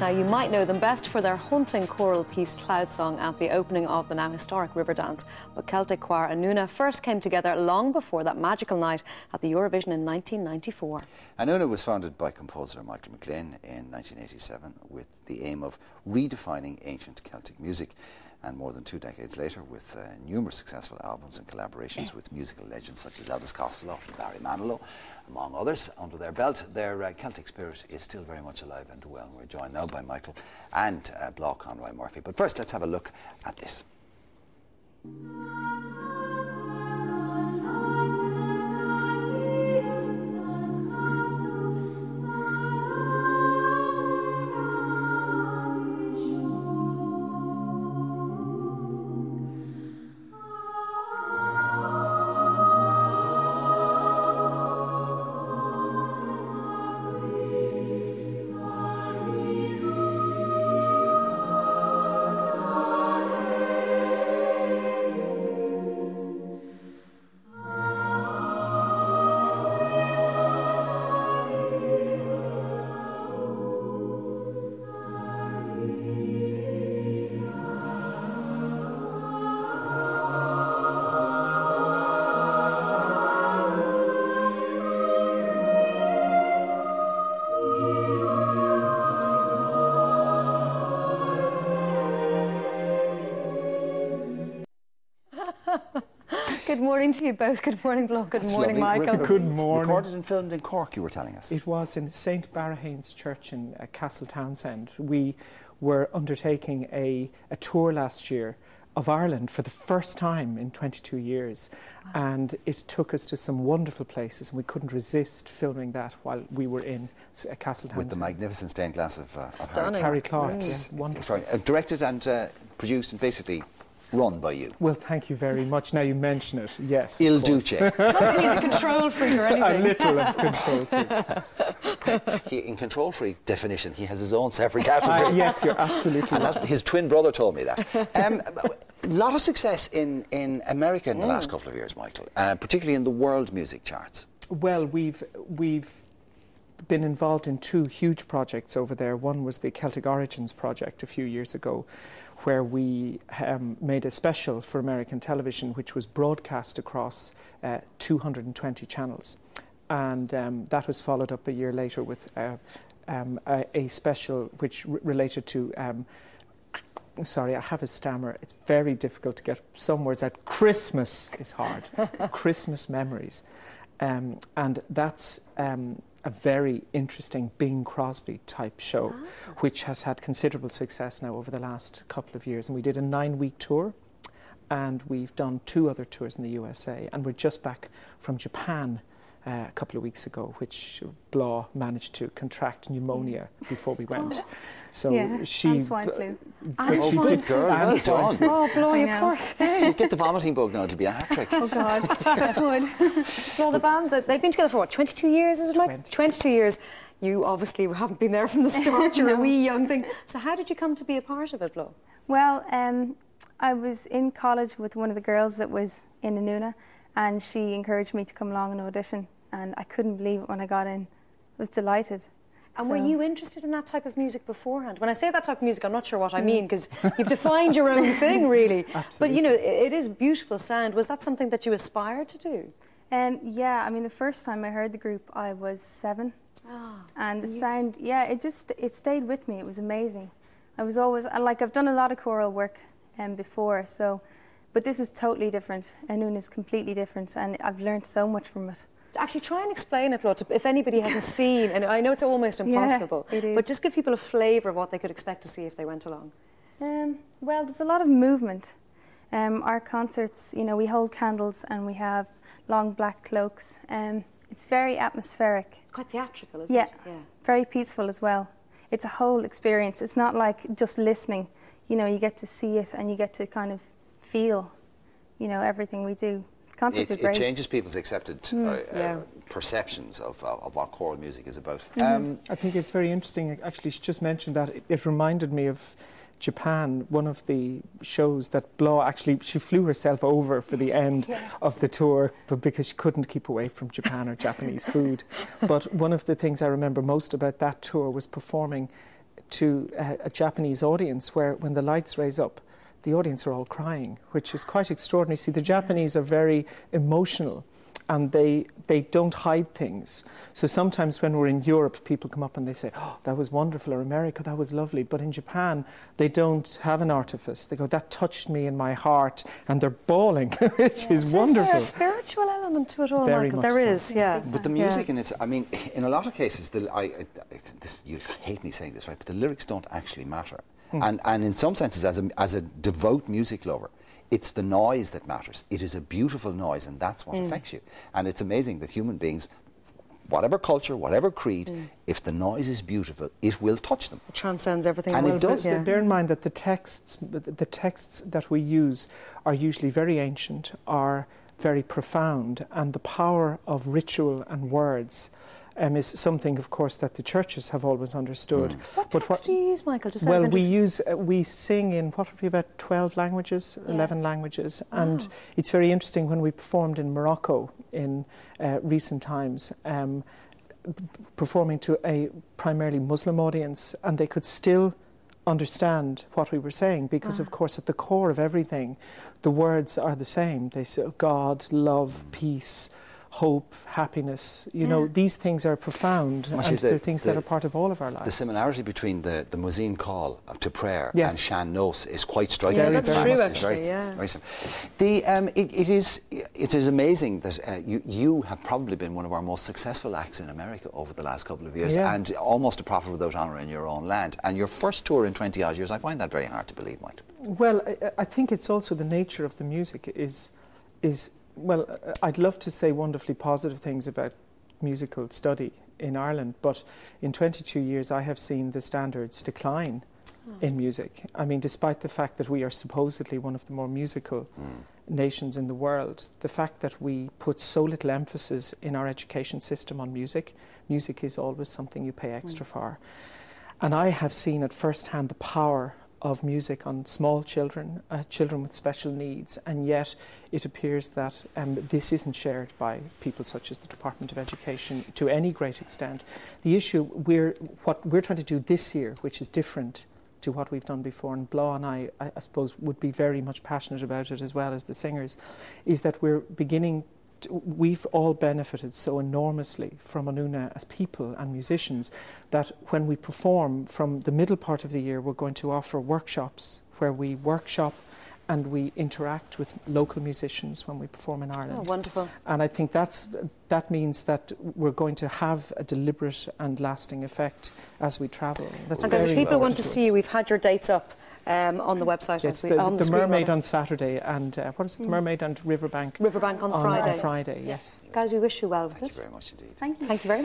Now, you might know them best for their haunting choral piece Cloud Song at the opening of the now historic River Dance. But Celtic choir Anuna first came together long before that magical night at the Eurovision in 1994. Anuna was founded by composer Michael McGlynn in 1987 with the aim of redefining ancient Celtic music. And more than 2 decades later, with numerous successful albums and collaborations with musical legends such as Elvis Costello and Barry Manilow, among others, under their belt, their Celtic spirit is still very much alive and well. We're joined now by Michael and Blath Conroy Murphy. But first, let's have a look at this. Good morning to you both. Good morning, Blath. Good morning, Michael. Good morning. Recorded and filmed in Cork, you were telling us. It was in St Barahane's Church in Castle Townsend. We were undertaking a tour last year of Ireland for the first time in 22 years. Wow. And it took us to some wonderful places, and we couldn't resist filming that while we were in Castle Townsend. With the magnificent stained glass of Harry Clark. Yeah, wonderful. Directed and produced and basically run by you. Well, thank you very much. Now you mention it, yes. Il Duce. Not that he's a control freak or anything. A little of control freak. In control freak definition, he has his own separate category. Yes, you're absolutely right. And his twin brother told me that. A lot of success in America in the last couple of years, Michael, particularly in the world music charts. Well, we've been involved in 2 huge projects over there. One was the Celtic Origins project a few years ago, where we made a special for American television which was broadcast across 220 channels. And that was followed up a year later with a special which related to, sorry, I have a stammer, it's very difficult to get some words out. Christmas is hard. Christmas memories. And that's a very interesting Bing Crosby type show, which has had considerable success now over the last couple of years. And we did a 9-week tour, and we've done 2 other tours in the USA, and we're just back from Japan a couple of weeks ago, which Blath managed to contract pneumonia before we went. So yeah, she swine flu. She did, girl. Well done. Oh, Blath, you poor thing. You get the vomiting bug now, it'll be a hat trick. Oh God, touch wood. Well, the band, they've been together for what, 22 years, is it, Mike? 22 years. You obviously haven't been there from the start. You're a wee young thing. So how did you come to be a part of it, Blath? Well, I was in college with one of the girls that was in Anuna, and she encouraged me to come along and audition, and I couldn't believe it when I got in. I was delighted. And were you interested in that type of music beforehand? When I say that type of music, I'm not sure what I mean, because you've defined your own thing, really. Absolutely. But, you know, it is beautiful sound. Was that something that you aspired to do? Yeah, I mean, the first time I heard the group, I was 7. And the sound, yeah, it stayed with me. It was amazing. I was always, like, I've done a lot of choral work before, so, but this is totally different. Anuna is completely different, and I've learned so much from it. Actually, try and explain it, Blath, if anybody hasn't seen, and I know it's almost impossible, yeah, it is. But just give people a flavour of what they could expect to see if they went along. Well, there's a lot of movement. Our concerts, you know, we hold candles and we have long black cloaks. It's very atmospheric. Quite theatrical, isn't it? Yeah, very peaceful as well. It's a whole experience. It's not like just listening. You know, you get to see it and you get to kind of feel, you know, everything we do. Concerts are great. It changes people's accepted perceptions of what choral music is about. I think it's very interesting. Actually, she just mentioned that. It reminded me of Japan, one of the shows that Blath actually, she flew herself over for the end of the tour, but because she couldn't keep away from Japan or Japanese food. But one of the things I remember most about that tour was performing to a Japanese audience where when the lights raise up, the audience are all crying, which is quite extraordinary. See, the Japanese are very emotional and they don't hide things. So sometimes when we're in Europe, people come up and they say, oh, that was wonderful, or America, that was lovely. But in Japan, they don't have an artifice. They go, that touched me in my heart, and they're bawling, which is wonderful. Is there a spiritual element to it all, Very Michael? much There so. is, yeah. But the music in it, I mean, in a lot of cases, you'll hate me saying this, right, but the lyrics don't actually matter. And in some senses, as a devout music lover, it's the noise that matters. It is a beautiful noise, and that's what affects you. And it's amazing that human beings, whatever culture, whatever creed, if the noise is beautiful, it will touch them. It transcends everything. And it does. Bear in mind that the texts that we use are usually very ancient, are very profound, and the power of ritual and words is something, of course, that the churches have always understood. What text do you use, Michael? Just well, we sing in what would be about 12 languages, 11 languages, and it's very interesting when we performed in Morocco in recent times, performing to a primarily Muslim audience, and they could still understand what we were saying because, of course, at the core of everything, the words are the same. They say God, love, peace, hope, happiness, you know, these things are profound, and they're things that are part of all of our lives. The similarity between the Muezzin call to prayer Yes. and Shan Nos is quite striking. Yeah, that's true, It's actually, very similar. It is amazing that you have probably been one of our most successful acts in America over the last couple of years, and almost a prophet without honour in your own land. And your first tour in 20 odd years, I find that very hard to believe, Michael. Well, I think it's also the nature of the music is well, I'd love to say wonderfully positive things about musical study in Ireland, but in 22 years I have seen the standards decline in music. I mean, despite the fact that we are supposedly one of the more musical nations in the world, the fact that we put so little emphasis in our education system on music, music is always something you pay extra for. And I have seen at first hand the power of music on small children, children with special needs, and yet it appears that this isn't shared by people such as the Department of Education to any great extent. The issue, what we're trying to do this year, which is different to what we've done before, and Blath and I suppose would be very much passionate about it as well as the singers, is that we're beginning we've all benefited so enormously from Anuna as people and musicians that when we perform from the middle part of the year, we're going to offer workshops where we workshop and we interact with local musicians when we perform in Ireland. Oh, wonderful. And I think that means that we're going to have a deliberate and lasting effect as we travel. That's and very as people want to see you, us. we've had your dates up on the website. It's on the screen, Mermaid rather. on Saturday and what is it? The Mermaid and Riverbank. Riverbank on Friday. On Friday, yes. Guys, we wish you well with it. Thank you very much indeed. Thank you. Thank you very much.